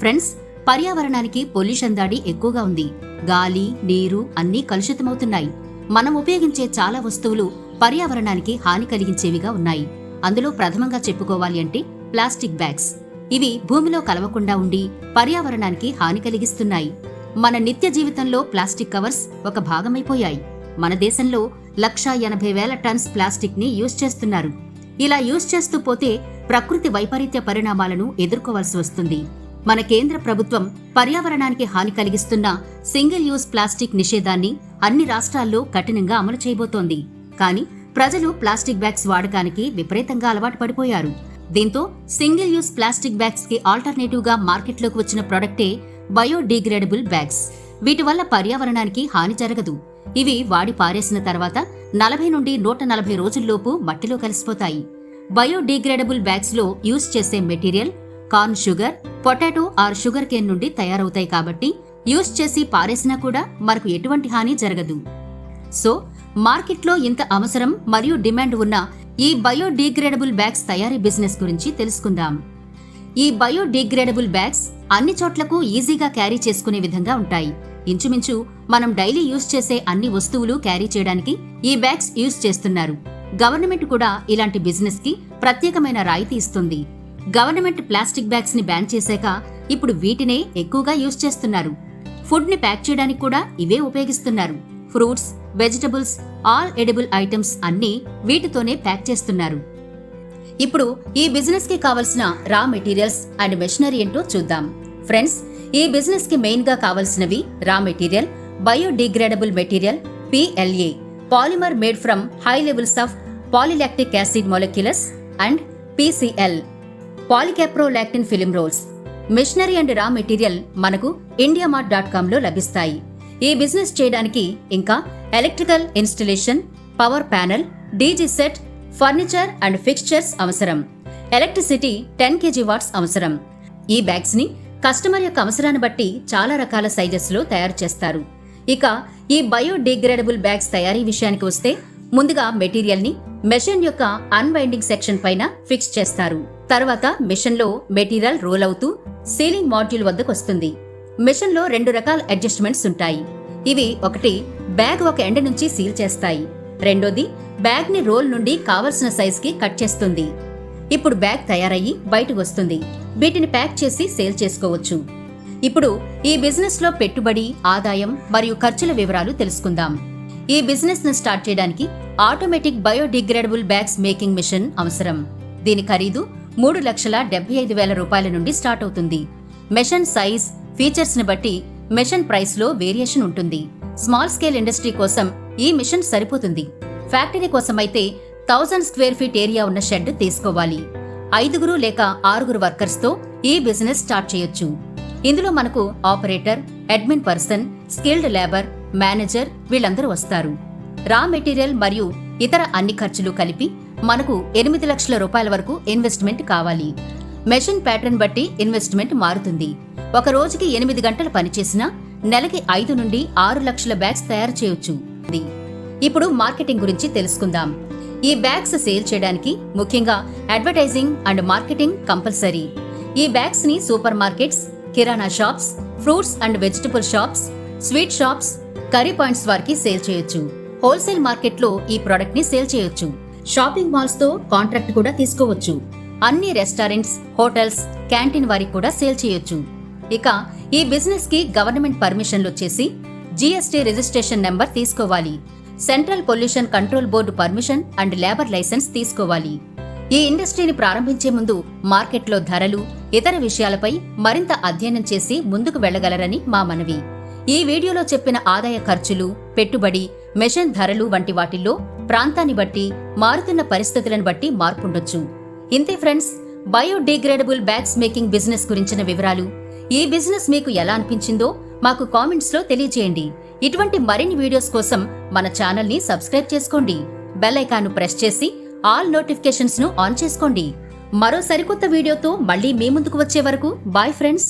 Friends, పర్యావరణానికి pollution దాడి ఎక్కువగా ఉంది. గాలి, నీరు అన్నీ కలుషితమవుతున్నాయి. మనం ఉపయోగించే చాలా వస్తువులు పర్యావరణానికి హాని కలిగించేవిగా ఉన్నాయి. అందులో ప్రథమంగా చెప్పుకోవాలి అంటే ప్లాస్టిక్ బ్యాగ్స్. ఇవి భూమిలో కలవకుండా ఉండి పర్యావరణానికి హాని కలిగిస్తున్నాయి. మన నిత్య జీవితంలో ప్లాస్టిక్ కవర్స్ ఒక భాగమైపోయాయి. మన దేశంలో 1,80,000 టన్స్ ప్లాస్టిక్ ని యూజ్ చేస్తున్నారు. ఇలా యూజ్ చేస్తూ పోతే ప్రకృతి వైపరీత్య పరిణామాలను ఎదుర్కోవాల్సి వస్తుంది. మన కేంద్ర ప్రభుత్వం పర్యావరణానికి హాని కలిగిస్తున్న సింగిల్ యూజ్ ప్లాస్టిక్ నిషేధాన్ని అన్ని రాష్ట్రాల్లో కఠినంగా అమలు చేయబోతోంది. కానీ ప్రజలు ప్లాస్టిక్ బ్యాగ్స్ వాడకానికి విపరీతంగా అలవాటు పడిపోయారు. దీంతో సింగిల్ యూజ్ ప్లాస్టిక్ బ్యాగ్స్ కి ఆల్టర్నేటివ్ గా మార్కెట్లోకి వచ్చిన ప్రొడక్టే బయోడిగ్రేడబుల్ బ్యాగ్స్. వీటి వల్ల పర్యావరణానికి హాని జరగదు. ఇవి వాడి పారేసిన తర్వాత 40 నుండి 140 రోజుల్లోపు మట్టిలో కలిసిపోతాయి. బయోడిగ్రేడబుల్ బ్యాగ్స్ లో యూజ్ చేసే material corn sugar, potato or sugar cane నుండి తయారవుతాయి కాబట్టి యూజ్ చేసి పారేసినా కూడా మనకు ఎటువంటి హాని జరగదు. సో మార్కెట్లో ఇంత అవసరం మరియు డిమాండ్ ఉన్న ఈ బయోడిగ్రేడబుల్ బ్యాగ్స్ తయారీ బిజినెస్ గురించి తెలుసుకుందాం. ఈ బయోడిగ్రేడబుల్ బ్యాగ్స్ అన్ని చోట్లకు ఈజీగా క్యారీ చేసుకునే విధంగా ఉంటాయి. ఇంచుమించు మనం డైలీ యూజ్ చేసే అన్ని వస్తువులు క్యారీ చేయడానికి ఈ బ్యాగ్స్ యూజ్ చేస్తున్నారు. గవర్నమెంట్ కూడా ఇలాంటి బిజినెస్ కి ప్రత్యేకమైన రాయితీ ఇస్తుంది. గవర్నమెంట్ ప్లాస్టిక్ బ్యాగ్స్ ని బ్యాన్ చేశాక ఇప్పుడు వీటినే ఎక్కువగా యూజ్ చేస్తున్నారు. ఫుడ్ ని ప్యాక్ చేయడానికి కూడా ఇవే ఉపయోగిస్తున్నారు. Fruits, vegetables, all edible items అన్నీ వీటితోనే ప్యాక్ చేస్తున్నారు. ఇప్పుడు ఈ బిజినెస్ కి కావలసిన రా మెటీరియల్స్ అండ్ మెషినరీ ఏంటో చూద్దాం. ఫ్రెండ్స్, ఈ బిజినెస్ కి మెయిన్ గా కావలసినవి raw material, biodegradable material PLA, polymer made from high levels of polylactic acid molecules, and PCL, polycaprolactone film rolls. Machinery and raw material మనకు indiamart.com లో లభిస్తాయి. ఈ బిజినెస్ చేయడానికి ఇంకా electrical installation, power panel, DG set, furniture and fixtures అవసరం. Electricity 10 kg watts అవసరం. ఈ bags ని కస్టమర్ యొక్క అవసరాన్ని బట్టి చాలా రకాల సైజెస్ లో తయారు చేస్తారు. ఇక ఈ బయోడిగ్రేడబుల్ బ్యాగ్స్ తయారీ విషయానికి వస్తే ముందుగా మెటీరియల్ ని మెషిన్ యొక్క అన్వైండింగ్ సెక్షన్ పైన ఫిక్స్ చేస్తారు. తర్వాత మెషిన్ లో మెటీరియల్ రోల్ అవుతూ సీలింగ్ మాడ్యూల్ వద్దకు వస్తుంది. మెషిన్ లో 2 రకాల అడ్జస్ట్మెంట్స్ ఉంటాయి. ఇవి ఒకటి, బ్యాగ్ ఒక ఎండ్ నుంచి సీల్ చేస్తాయి. రెండోది, బ్యాగ్ ని రోల్ నుండి కావలసిన సైజ్ కి కట్ చేస్తుంది. ఇప్పుడు బ్యాగ్ తయారయ్యి బయటకు వస్తుంది. వీటిని ప్యాక్ చేసి సేల్ చేసుకోవచ్చు. ఇప్పుడు ఈ బిజినెస్ లో పెట్టుబడి, ఆదాయం మరియు ఖర్చుల వివరాలు తెలుసుకుందాం. ఈ బిజినెస్ ను స్టార్ట్ చేయడానికి automatic biodegradable bags making machine అవసరం. దీని ఖరీదు 3,75,000 రూపాయల నుండి స్టార్ట్ అవుతుంది. మెషిన్ సైజ్, ఫీచర్స్ ని బట్టి మెషిన్ ప్రైస్ లో వేరియేషన్ ఉంటుంది. స్మాల్ స్కేల్ ఇండస్ట్రీ కోసం ఈ మిషన్ సరిపోతుంది. ఫ్యాక్టరీ కోసమైతే 1000 స్క్వేర్ ఫీట్ ఏరియా ఉన్న షెడ్ తీసుకోవాలి. 5 లేక 6 వర్కర్స్ తో ఈ బిజినెస్ స్టార్ట్ చేయొచ్చు. ఇందులో మనకు operator, admin person, skilled labour, manager వీళ్ళందరూ వస్తారు. రా మెటీరియల్ మరియు ఇతర అన్ని ఖర్చులు కలిపి మనకు 8 లక్షల రూపాయల వరకు ఇన్వెస్ట్మెంట్ కావాలి. మెషిన్ ప్యాటర్న్ బట్టి ఇన్వెస్ట్మెంట్ మారుతుంది. ఒక రోజుకి 8 గంటలు పనిచేసినా నెలకి 5 నుండి 6 లక్షల బ్యాగ్స్ తయారు చేయొచ్చు. ఇప్పుడు మార్కెటింగ్ గురించి తెలుసుకుందాం. ఈ బ్యాగ్స్ సేల్ చేయడానికి ముఖ్యంగా అడ్వర్టైజింగ్ అండ్ మార్కెటింగ్ కంపల్సరీ. ఈ బ్యాగ్స్ ని super markets, kirana shops, fruits and vegetable shops, sweet shops, curry points వారికి సేల్ చేయొచ్చు. హోల్సేల్ మార్కెట్ లో ఈ ప్రొడక్ట్ ని సేల్ చేయొచ్చు. షాపింగ్ మాల్స్ తో కాంట్రాక్ట్ కూడా తీసుకోవచ్చు. అన్ని రెస్టారెంట్స్, హోటల్స్, క్యాంటీన్ వారికి కూడా సేల్ చేయొచ్చు. ఇక ఈ బిజినెస్ కి గవర్నమెంట్ పర్మిషన్లు వచ్చేసి GST రిజిస్ట్రేషన్ నెంబర్ తీసుకోవాలి. Central pollution control board permission and labour licence తీసుకోవాలి. ఈ ఇండస్ట్రీని ప్రారంభించే ముందు మార్కెట్లో ధరలు, ఇతర విషయాలపై మరింత అధ్యయనం చేసి ముందుకు వెళ్లగలరని మా మనవి. ఈ వీడియోలో చెప్పిన ఆదాయ ఖర్చులు, పెట్టుబడి, మెషిన్ ధరలు వంటి వాటిల్లో ప్రాంతాన్ని బట్టి, మారుతున్న పరిస్థితులను బట్టి మార్పుండొచ్చు. ఇంతే friends, biodegradable bags making business గురించిన వివరాలు. ఈ బిజినెస్ మీకు ఎలా అనిపించిందో మాకు కామెంట్స్ లో తెలియజేయండి. ఇటువంటి మరిన్ని వీడియోస్ కోసం మన ఛానల్ ని సబ్స్క్రైబ్ చేసుకోండి. బెల్ ఐకాన్ ప్రెస్ చేసి ఆల్ నోటిఫికేషన్స్ ను ఆన్ చేసుకోండి. మరో సరికొత్త వీడియోతో మళ్ళీ మీ ముందుకు వచ్చే వరకు బాయ్ ఫ్రెండ్స్.